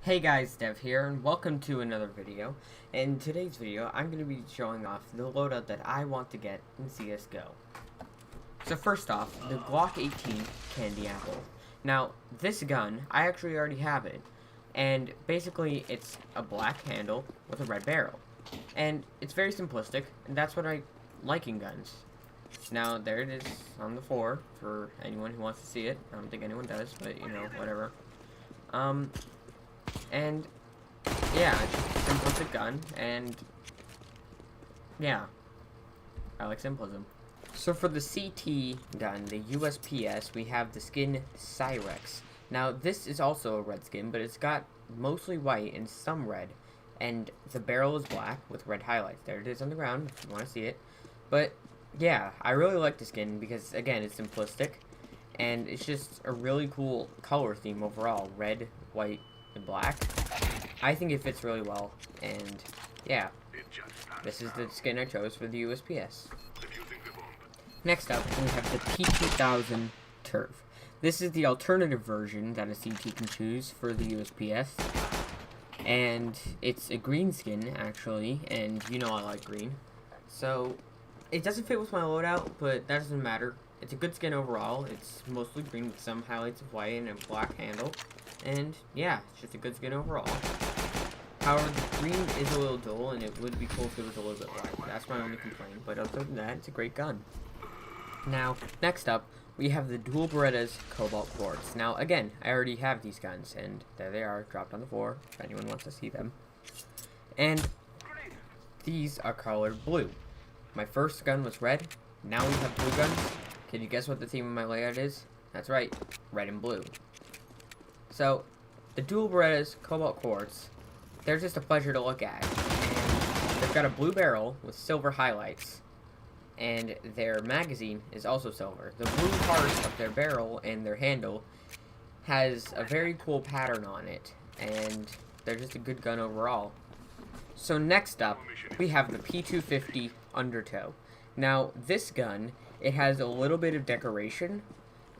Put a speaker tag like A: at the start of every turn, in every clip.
A: Hey guys, Dev here, and welcome to another video. In today's video, I'm going to be showing off the loadout that I want to get in CSGO. So first off, the Glock 18 Candy Apple. Now, this gun, I actually already have it, and basically it's a black handle with a red barrel. And it's very simplistic, and that's what I like in guns. Now, there it is on the floor for anyone who wants to see it. I don't think anyone does, but you know, whatever. And, yeah, it's just a simplistic gun, and, yeah, I like simplism. So for the CT gun, the USPS, we have the skin Cyrex. Now, this is also a red skin, but it's got mostly white and some red, and the barrel is black with red highlights. There it is on the ground, if you want to see it. But, yeah, I really like the skin because, again, it's simplistic, and it's just a really cool color theme overall, red, white, and black. I think it fits really well, and yeah, this is the skin I chose for the USPS. Next up, we have the P2000 Turf. This is the alternative version that a CT can choose for the USPS, and it's a green skin, actually, and you know I like green. So, it doesn't fit with my loadout, but that doesn't matter. It's a good skin overall. It's mostly green with some highlights of white and a black handle. And, yeah, it's just a good skin overall. However, the green is a little dull, and it would be cool if it was a little bit white. That's my only complaint. But other than that, it's a great gun. Now, next up, we have the dual Berettas Cobalt Quartz. Now, again, I already have these guns, and there they are, dropped on the floor, if anyone wants to see them. And these are colored blue. My first gun was red. Now we have blue guns. Can you guess what the theme of my layout is? That's right, red and blue. So, the dual Berettas Cobalt Quartz, they're just a pleasure to look at. And they've got a blue barrel with silver highlights, and their magazine is also silver. The blue part of their barrel and their handle has a very cool pattern on it, and they're just a good gun overall. So next up, we have the P250 Undertow. Now, this gun, it has a little bit of decoration,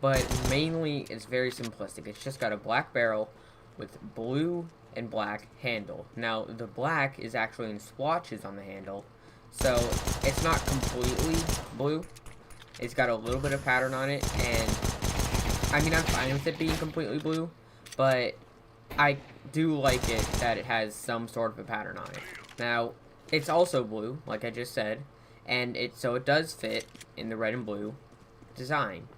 A: but mainly it's very simplistic. It's just got a black barrel with blue and black handle. Now, the black is actually in splotches on the handle, so it's not completely blue. It's got a little bit of pattern on it, and I mean, I'm fine with it being completely blue, but I do like it that it has some sort of a pattern on it. Now, it's also blue, like I just said, and so it does fit in the red and blue design.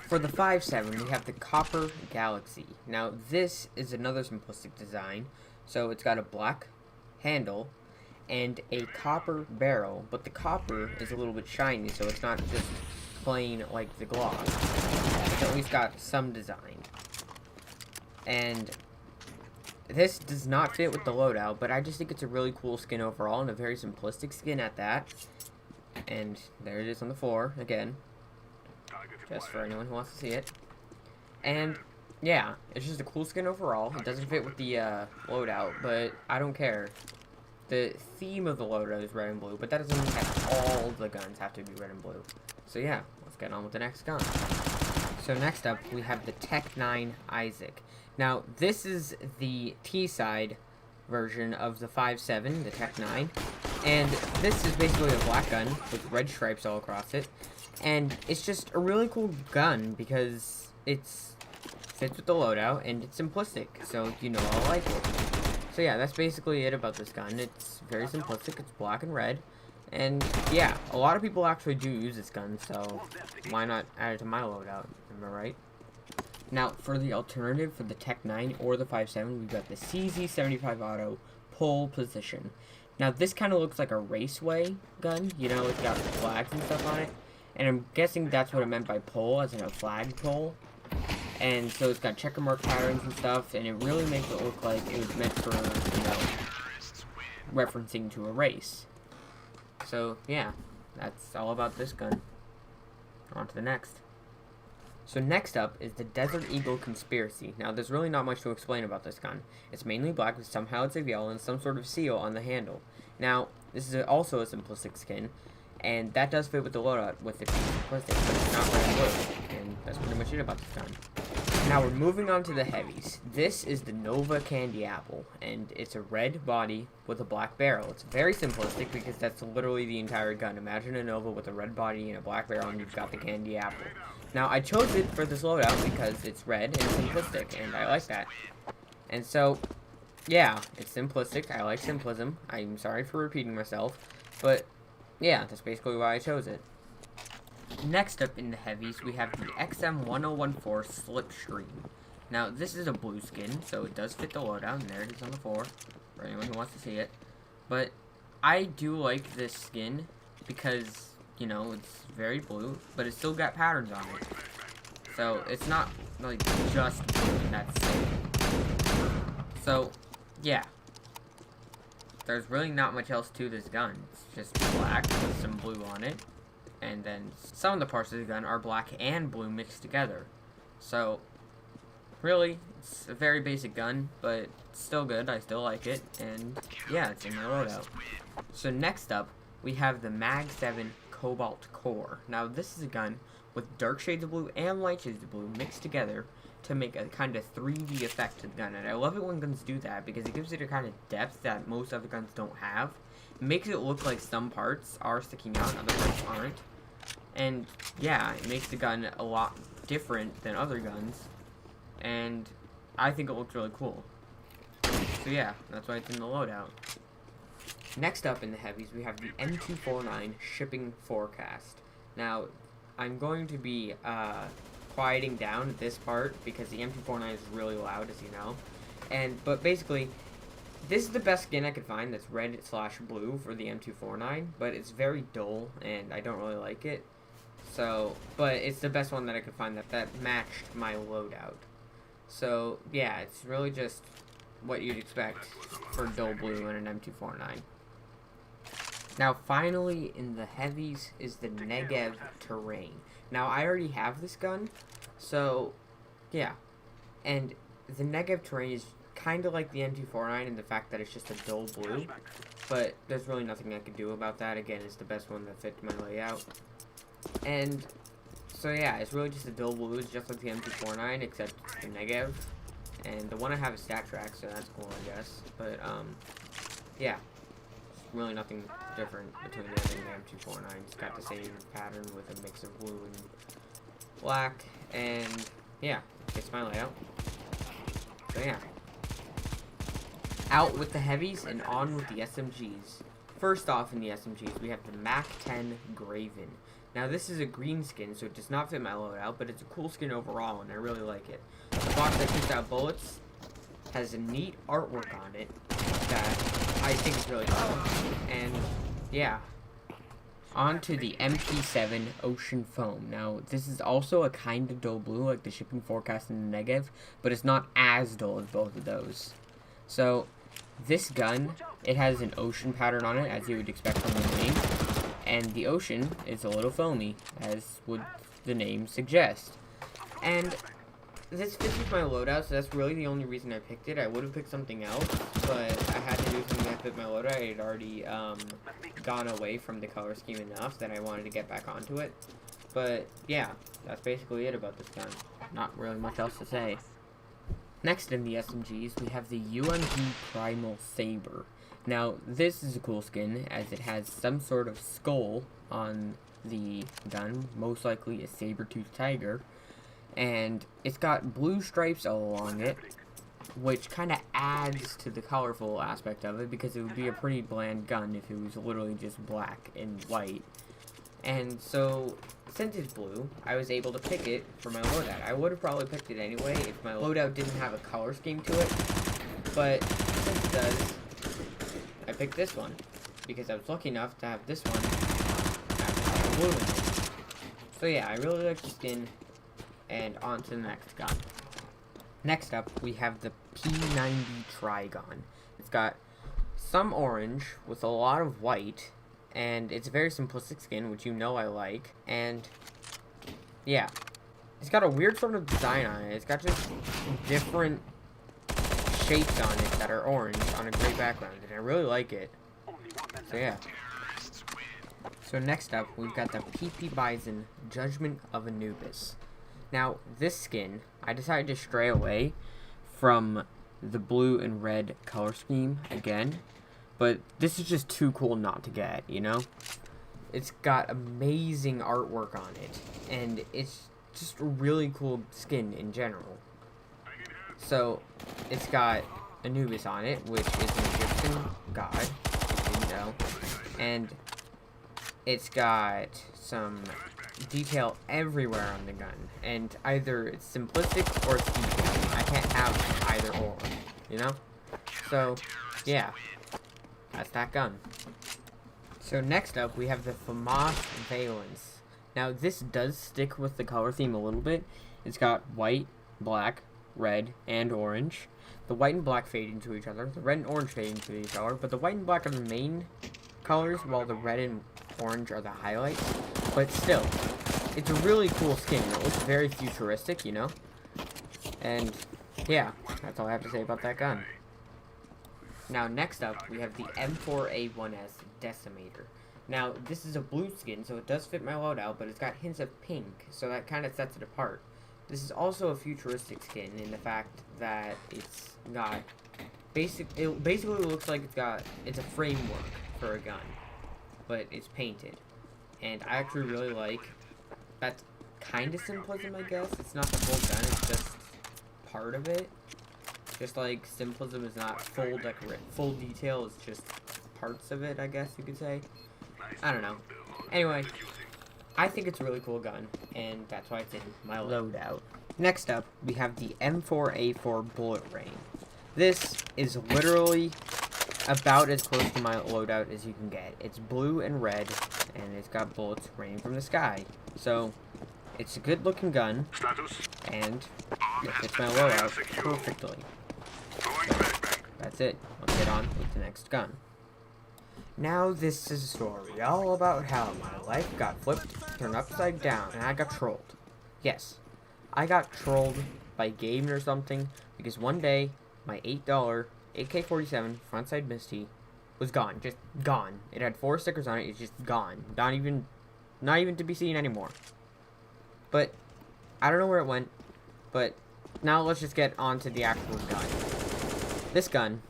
A: For the 5.7, we have the Copper Galaxy. Now, this is another simplistic design. So, it's got a black handle and a copper barrel, but the copper is a little bit shiny, so it's not just plain like the gloss. It's at least got some design. And this does not fit with the loadout, but I just think it's a really cool skin overall, and a very simplistic skin at that. And there it is on the floor, again. Just for anyone who wants to see it. And, yeah, it's just a cool skin overall. It doesn't fit with the loadout, but I don't care. The theme of the loadout is red and blue, but that doesn't mean that all the guns have to be red and blue. So, yeah, let's get on with the next gun. So, next up, we have the Tech 9 Isaac. Now, this is the T-side version of the 5.7, the Tech 9. And this is basically a black gun with red stripes all across it. And it's just a really cool gun because it's fits with the loadout and it's simplistic, so you know I'll like it. So yeah, that's basically it about this gun. It's very simplistic, it's black and red, and yeah, a lot of people actually do use this gun, so why not add it to my loadout, am I right? Now, for the alternative for the Tech 9 or the 5.7, we've got the CZ75 Auto Pole Position. Now, this kind of looks like a raceway gun, you know, it's got flags and stuff on it. And I'm guessing that's what it meant by pole, as in a flag pole. And so it's got checker mark patterns and stuff, and it really makes it look like it was meant for, you know, referencing to a race. So, yeah, that's all about this gun. On to the next. So next up is the Desert Eagle Conspiracy. Now, there's really not much to explain about this gun. It's mainly black with some highlights of yellow and some sort of seal on the handle. Now, this is also a simplistic skin. And that does fit with the loadout with it being simplistic, but it's not red and blue. And that's pretty much it about this gun. Now we're moving on to the heavies. This is the Nova Candy Apple, and it's a red body with a black barrel. It's very simplistic because that's literally the entire gun. Imagine a Nova with a red body and a black barrel, and you've got the Candy Apple. Now I chose it for this loadout because it's red and simplistic, and I like that. And so, yeah, it's simplistic. I like simplism. I'm sorry for repeating myself, but yeah, that's basically why I chose it. Next up in the heavies, we have the XM1014 Slipstream. Now, this is a blue skin, so it does fit the loadout, and there it is on the floor, for anyone who wants to see it. But I do like this skin because, you know, it's very blue, but it's still got patterns on it. So, it's not, like, just blue, and that's it. So, yeah. There's really not much else to this gun. It's just black with some blue on it. And then some of the parts of the gun are black and blue mixed together. So, really, it's a very basic gun, but it's still good. I still like it. And, yeah, it's in my loadout. So, next up, we have the Mag 7 Cobalt Core. Now, this is a gun with dark shades of blue and light shades of blue mixed together to make a kind of 3D effect to the gun. And I love it when guns do that because it gives it a kind of depth that most other guns don't have. It makes it look like some parts are sticking out and other parts aren't. And, yeah, it makes the gun a lot different than other guns. And I think it looks really cool. So, yeah, that's why it's in the loadout. Next up in the heavies, we have the M249 Shipping Forecast. Now, I'm going to be quieting down this part because the M249 is really loud, as you know. But basically, this is the best skin I could find that's red/blue for the M249, but it's very dull, and I don't really like it. So, but it's the best one that I could find that matched my loadout. So, yeah, it's really just what you'd expect for dull blue in an M249. Now, finally, in the heavies is the Negev Terrain. Now, I already have this gun, so, yeah. And the Negev Terrain is kind of like the M249 in the fact that it's just a dull blue, but there's really nothing I can do about that. Again, it's the best one that fits my layout. And so yeah, it's really just a dull blue. It's just like the M249, except it's the Negev. And the one I have is Stat Track, so that's cool, I guess. But yeah, really nothing different between it and the M249. It's got the same pattern with a mix of blue and black, and yeah, it's my layout. So yeah. Out with the heavies and on with the SMGs. First off in the SMGs, we have the MAC-10 Graven. Now this is a green skin, so it does not fit my loadout, but it's a cool skin overall, and I really like it. The box that shoots out bullets has a neat artwork on it that I think is really cool. And yeah. On to the MP7 Ocean Foam. Now, this is also a kind of dull blue, like the Shipping Forecast and the Negev, but it's not as dull as both of those. So, this gun, it has an ocean pattern on it, as you would expect from the name, and the ocean is a little foamy, as would the name suggest. And this fits with my loadout, so that's really the only reason I picked it. I would have picked something else, but I had to do something that fit my loadout. I had already gone away from the color scheme enough that I wanted to get back onto it. But yeah, that's basically it about this gun. Not really much else to say. Next in the SMGs, we have the UMG Primal Saber. Now, this is a cool skin, as it has some sort of skull on the gun, most likely a saber-toothed tiger, and it's got blue stripes all along it, which kind of adds to the colorful aspect of it, because it would be a pretty bland gun if it was literally just black and white. And so, since it's blue, I was able to pick it for my loadout. I would have probably picked it anyway if my loadout didn't have a color scheme to it, but since it does, I picked this one, because I was lucky enough to have this one have blue in it. So yeah, I really like the skin, and on to the next gun. Next up, we have the P90 Trigon. It's got some orange with a lot of white, and it's a very simplistic skin, which you know I like, and yeah. It's got a weird sort of design on it. It's got just different shapes on it that are orange on a gray background, and I really like it. So yeah. So next up, we've got the PP Bison Judgment of Anubis. Now, this skin, I decided to stray away from the blue and red color scheme again, but this is just too cool not to get, you know? It's got amazing artwork on it, and it's just a really cool skin in general. So, it's got Anubis on it, which is an Egyptian god, if you didn't know, and it's got some detail everywhere on the gun, and either it's simplistic or it's detailed. I can't have either or, you know? So, yeah, that's that gun. So next up, we have the FAMAS Valence. Now, this does stick with the color theme a little bit. It's got white, black, red, and orange. The white and black fade into each other. The red and orange fade into each other, but the white and black are the main colors, while the red and orange are the highlights. But still, it's a really cool skin. It looks very futuristic, you know? And, yeah, that's all I have to say about that gun. Now, next up, we have the M4A1S Decimator. Now, this is a blue skin, so it does fit my loadout, but it's got hints of pink, so that kind of sets it apart. This is also a futuristic skin in the fact that it's got it basically looks like it's a framework for a gun, but it's painted. And I actually really like that kind of simplism, I guess. It's not the full gun, it's just part of it. Just like simplism is not full detail, it's just parts of it, I guess you could say. I don't know. Anyway, I think it's a really cool gun, and that's why it's in my loadout. Next up, we have the M4A4 Bullet Rain. This is literally about as close to my loadout as you can get. It's blue and red, and it's got bullets raining from the sky. So, it's a good looking gun, and it fits my loadout perfectly. So, that's it. Let's get on with the next gun. Now this is a story all about how my life got flipped, turned upside down, and I got trolled. Yes, I got trolled by Gaben or something, because one day, my $8 AK-47 frontside Misty was gone. Just gone. It had 4 stickers on it, it's just gone. Not even to be seen anymore. But, I don't know where it went, but now let's just get on to the actual gun. This gun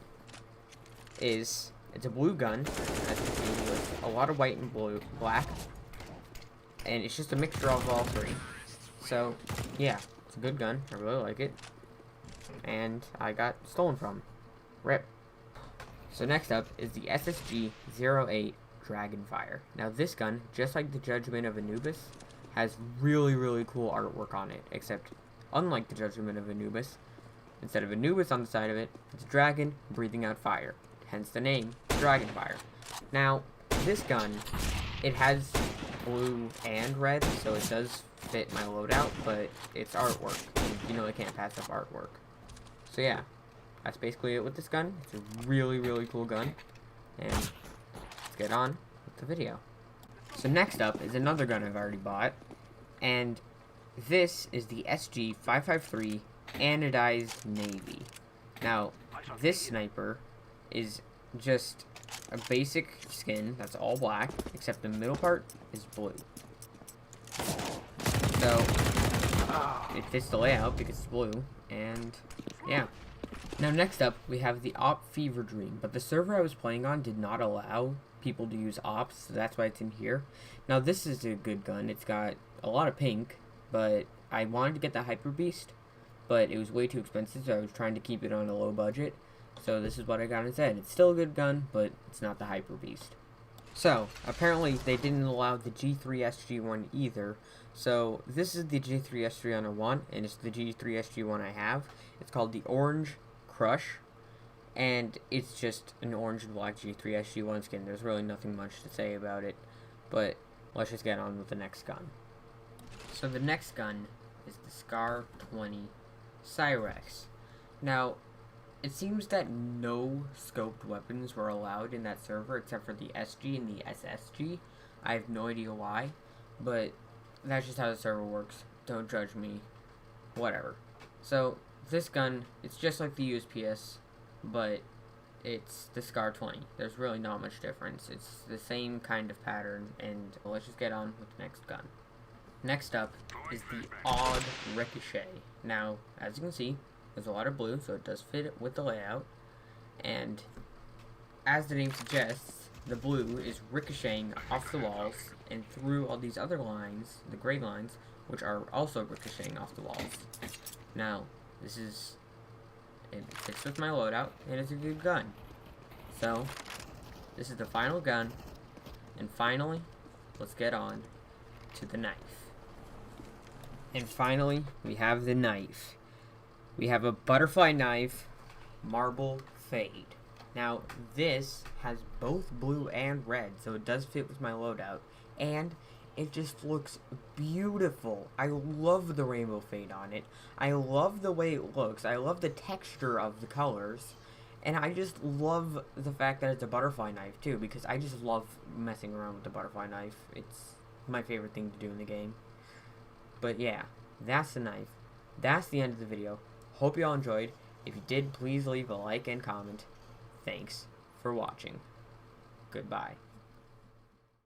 A: it's a blue gun, as you can see, with a lot of white and black, and it's just a mixture of all three. So, yeah, it's a good gun. I really like it, and I got stolen from. RIP. So next up is the SSG-08 Dragonfire. Now this gun, just like the Judgment of Anubis, has really, really cool artwork on it, except unlike the Judgment of Anubis, instead of Anubis on the side of it, it's a dragon breathing out fire. Hence the name, Dragonfire. Now, this gun, it has blue and red, so it does fit my loadout, but it's artwork. And you know I can't pass up artwork. So yeah, that's basically it with this gun. It's a really, really cool gun. And let's get on with the video. So next up is another gun I've already bought, and this is the SG-553 Anodized Navy. Now, this sniper is just a basic skin that's all black, except the middle part is blue. So, it fits the layout because it's blue, and yeah. Now next up, we have the Op Fever Dream, but the server I was playing on did not allow people to use ops, so that's why it's in here. Now this is a good gun. It's got a lot of pink, but I wanted to get the Hyper Beast, but it was way too expensive, so I was trying to keep it on a low budget. So this is what I got instead. It's still a good gun, but it's not the Hyper Beast. So, apparently they didn't allow the G3SG one either. So, this is the G3SG one I want, and it's the G3SG one I have. It's called the Orange Crush, and it's just an orange and black G3SG one skin. There's really nothing much to say about it, but let's just get on with the next gun. So the next gun is the Scar 20 Cyrex. Now, it seems that no scoped weapons were allowed in that server except for the SG and the SSG. I have no idea why, but that's just how the server works. Don't judge me. Whatever. So, this gun, it's just like the USPS, but it's the Scar 20. There's really not much difference. It's the same kind of pattern, and let's just get on with the next gun. Next up is the odd ricochet. Now, as you can see, there's a lot of blue, so it does fit with the layout. And as the name suggests, the blue is ricocheting off the walls and through all these other lines, the gray lines, which are also ricocheting off the walls. Now, it fits with my loadout, and it's a good gun. So, this is the final gun, and finally, let's get on to the knife. And finally, we have the knife. We have a butterfly knife, marble fade. Now, this has both blue and red, so it does fit with my loadout, and it just looks beautiful. I love the rainbow fade on it. I love the way it looks. I love the texture of the colors, and I just love the fact that it's a butterfly knife, too, because I just love messing around with the butterfly knife. It's my favorite thing to do in the game. But yeah, that's the knife. That's the end of the video. Hope you all enjoyed. If you did, please leave a like and comment. Thanks for watching. Goodbye.